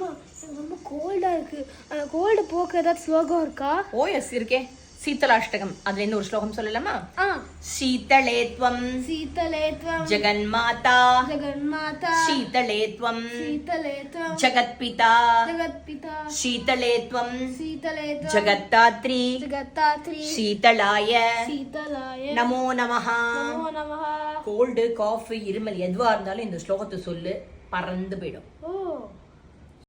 அம்மா எனக்கு ரொம்ப கோல்டா இருக்கு. அந்த கோல்டு போக்க ஏதாவது ஸ்லோகம் இருக்கா? ஓ எஸ் இருக்கே. சீதளாஷ்டகம் அதுல இருந்து ஒரு ஸ்லோகம் சொல்லலாமா? சீதளேத்வம் சீதளேத்வம் ஜெகன்மாதா ஜெகன்மாதா சீதளேத்வம் சீதளேத்வம் ஜகத்பிதா ஜகத்பிதா சீதளேத்வம் சீதளேத்வம் ஜகத்தாத்ரி ஜகத்தாத்ரி சீதளாய சீதளாய நமோ நமஹ. நமோ நமஹ. கோல்டு காஃப் இருமல் எதுவா இருந்தாலும் இந்த ஸ்லோகத்தை சொல்லு, பறந்து போயிடும்.